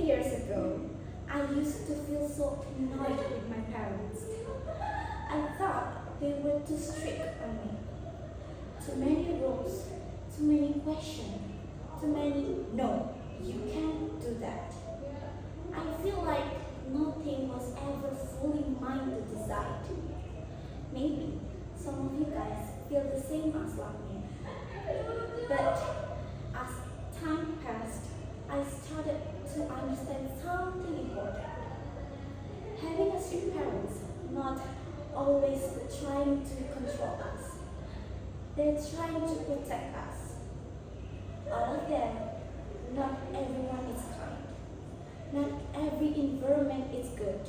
years ago, I used to feel so annoyed with my parents. I thought they were too strict on me. Too many rules, too many questions, too many no, you can't do that. I feel like nothing was ever fully mine to decide. Maybe some of you guys feel the same as like me. But as time passed, I started to understand something important. Having a strict parents not always trying to control us. They're trying to protect us. All of them, not everyone is kind. Not every environment is good.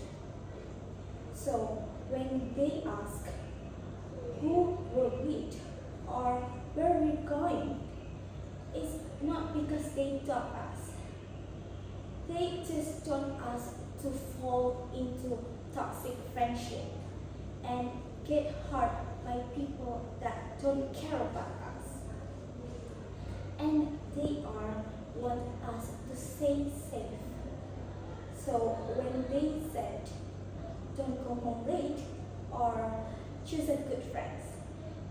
So when they ask who we're with or where we're going, it's not because they taught us. They just want us to fall into toxic friendship and get hurt by people that don't care about us. And they want us to stay safe. So when they said, don't go home late or choose a good friends,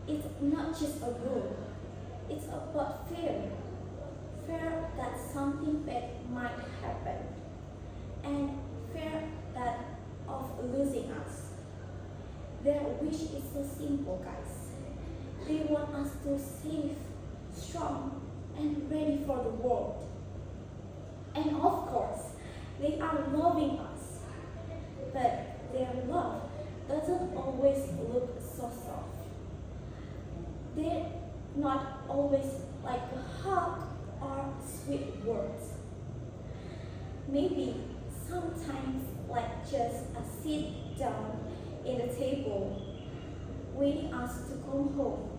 it's not just a rule. It's about fear. Fear that something bad might happen. And fear that of losing us. Their wish is so simple, guys. They want us to safe, strong, and ready for the world. And of course, they are loving us. But their love doesn't always look so soft. They're not always like a hug or sweet words. Maybe sometimes like just a sit down in a table, waiting us to come home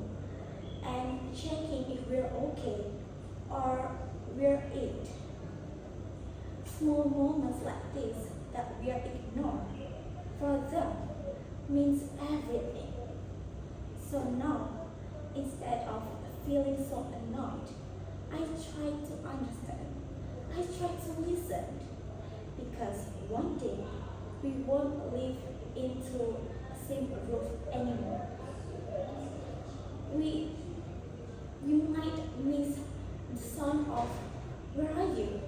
and checking if we're okay or we're it. Small moments like this that we are ignored, for them means everything. So now, instead of feeling so annoyed, I try to understand. I try to listen. Because one day, we won't live into the same roof anymore. We might miss the sound of "Where are you?"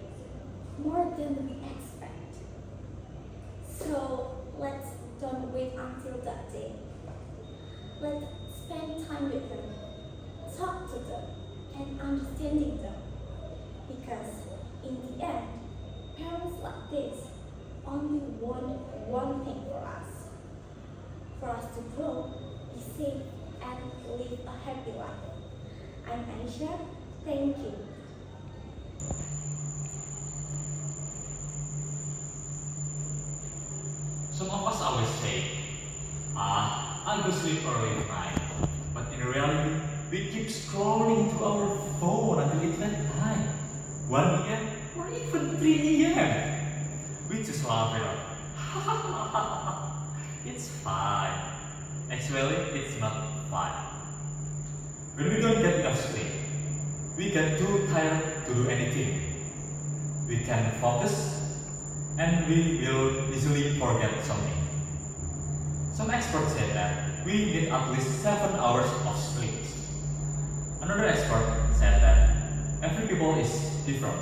more than we expect. So let's don't wait until that day. Let's spend time with them, talk to them, and understanding them. Because in the end, parents like this only want one thing for us to grow, be safe, and live a happy life. I'm Aisya. Thank you. Some of us always say, I'll go sleep early tonight. But in reality, we keep scrolling through our phone until it's night. 1 a.m. or even 3 a.m. We just laugh it off. It's fine. Actually, it's not fine. When we don't get enough sleep, we get too tired to do anything. We can focus and we will easily forget something. Some experts say that we need at least 7 hours of sleep. Another expert said that every people is different.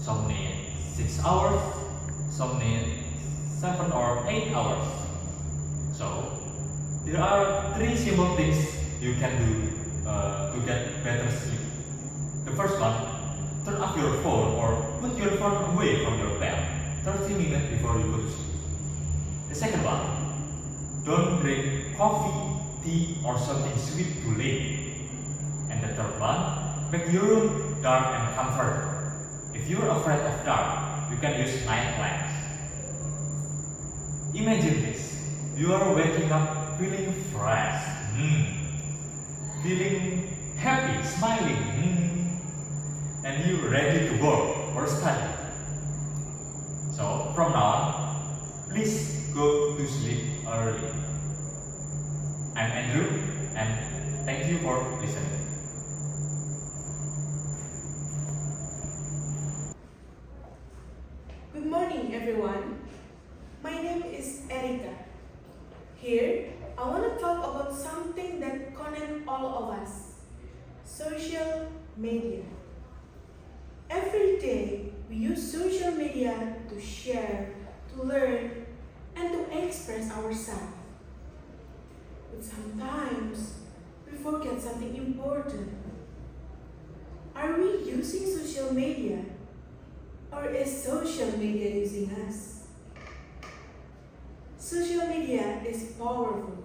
Some need 6 hours, some need 7 or 8 hours. So, there are 3 simple things you can do to get better sleep. The first one, turn off your phone or put your phone away from your bed 30 minutes before you go to sleep. The second one, don't drink coffee, tea or something sweet too late. And the third one, make your room dark and comfortable. If you're afraid of dark, you can use night lamps. Imagine this, you are waking up feeling fresh, feeling happy, smiling, and you're ready to work or study. So from now on, please go to sleep early. I'm Andrew, and thank you for listening. Good morning, everyone. My name is Erika. Here, I want to talk about something that connects all of us: social media. Every day, we use social media to share, to learn, and to express ourselves. But sometimes, we forget something important. Are we using social media? Or is social media using us? Social media is powerful.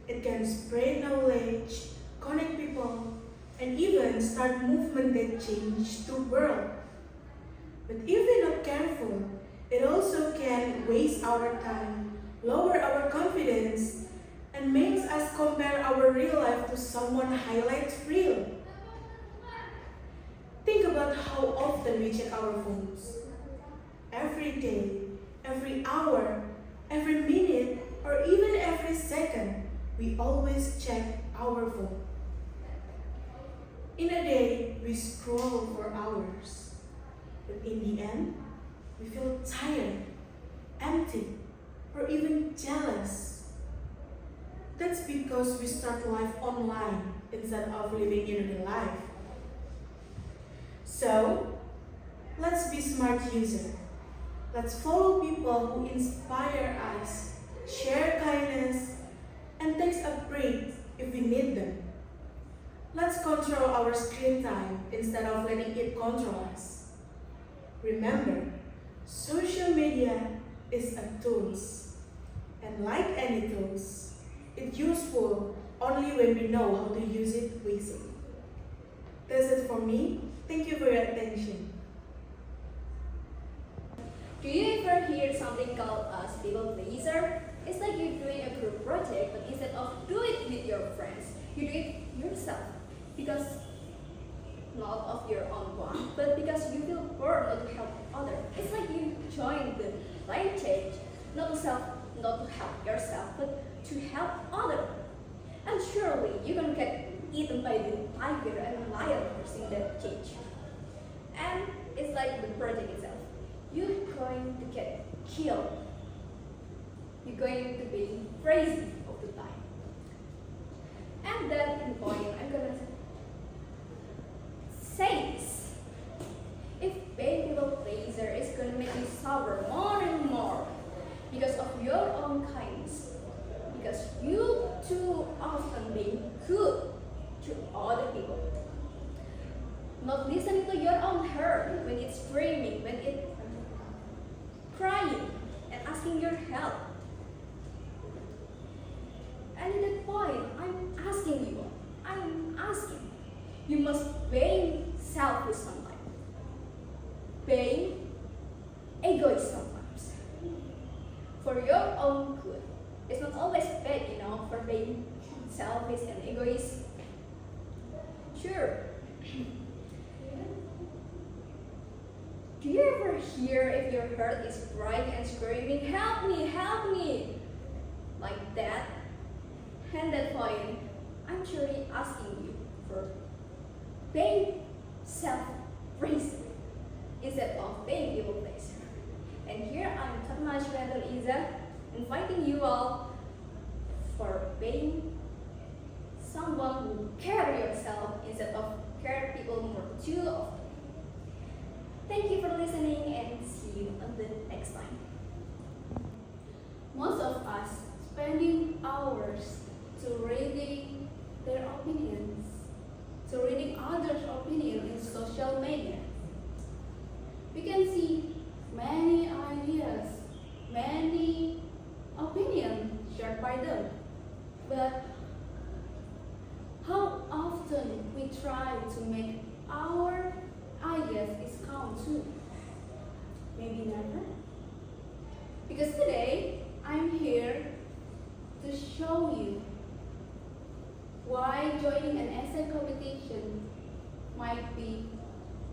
It can spread knowledge, connect people, and even start movement that change the world. But if we're not careful, it also can waste our time, lower our confidence, and makes us compare our real life to someone highlights reel. Think about how often we check our phones. Every day, every hour, every minute, or even every second, we always check our phone. In a day, we scroll for hours. But in the end, we feel tired, empty, or even jealous. That's because we start life online instead of living in real life. So, let's be smart users. Let's follow people who inspire us, share kindness, and take a break if we need them. Let's control our screen time instead of letting it control us. Remember, social media is a tool, and like any tools, it's useful only when we know how to use it wisely. That's it for me. Thank you for your attention. Do you ever hear something called as people pleaser? It's like you're doing a group project, but instead of do it with your friends, you do it yourself. Because not of your own want, but because you feel bored not to help others. It's like you join the lion cage, not to help yourself, but to help others. And surely you can get eaten by the tiger and lion in that cage. And it's like the project itself. You're going to get killed. You're going to be crazy all the time. And then in point, I'm gonna say this. If being people pleaser is gonna make you suffer more and more because of your own kindness, because you too often being good to other people, not listening to your own heart when it's screaming, when it's crying and asking your help. And at that point, I'm asking, you must being selfish sometimes, being egoist sometimes, for your own good. It's not always bad, for being selfish and egoist. Sure. Do you ever hear if your heart is crying and screaming, help me, like that? And that point, I'm surely asking you for being self-praising instead of being people pleaser. And here I'm Fathma and Izzah, inviting you all for being someone who care yourself instead of care people more too often. Thank you for listening and see you on the next time. Most of us spending hours to reading their opinions, to reading others' opinions in social media. We can see many ideas, many opinions shared by them. But how often we try to make our ideas is count too? Maybe never. Because today I'm here to show you why joining an essay competition might be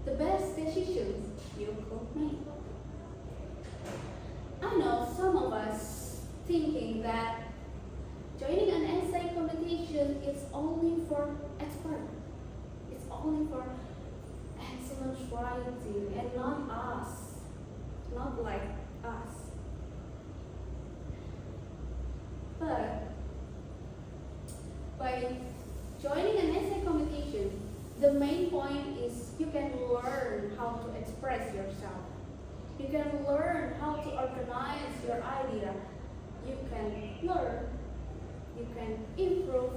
the best decision you could make. I know some of us thinking that joining an essay competition is only for experts. It's only for excellent writing and not us, not like main point is you can learn how to express yourself. You can learn how to organize your idea. You can learn, you can improve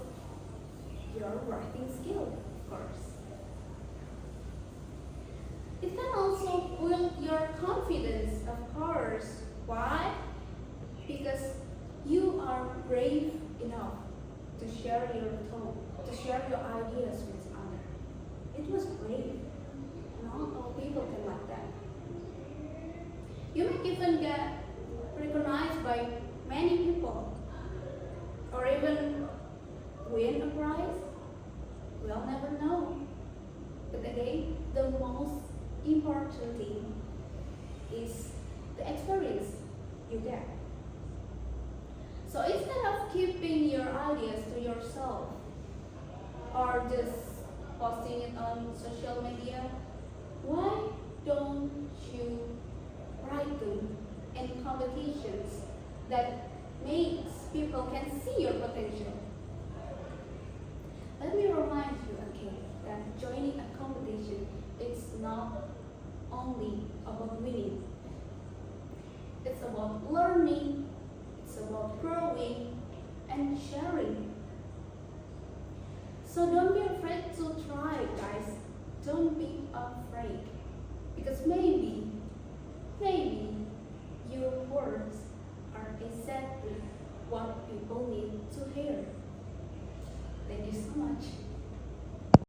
your writing skill, of course. It can also build your confidence, of course. Why? Because you are brave enough to share your thought, to share your ideas with others. It was brave. Not all people can like that. You may even get recognized by many people, or even win a prize. We'll never know. But again, the most important thing is the experience you get. So instead of keeping your ideas to yourself or just posting it on social media, why don't you write them in competitions that makes people can see your potential? Let me remind you again that joining a competition is not only about winning. It's about learning, it's about growing and sharing. So don't be afraid to try, guys. Don't be afraid. Because maybe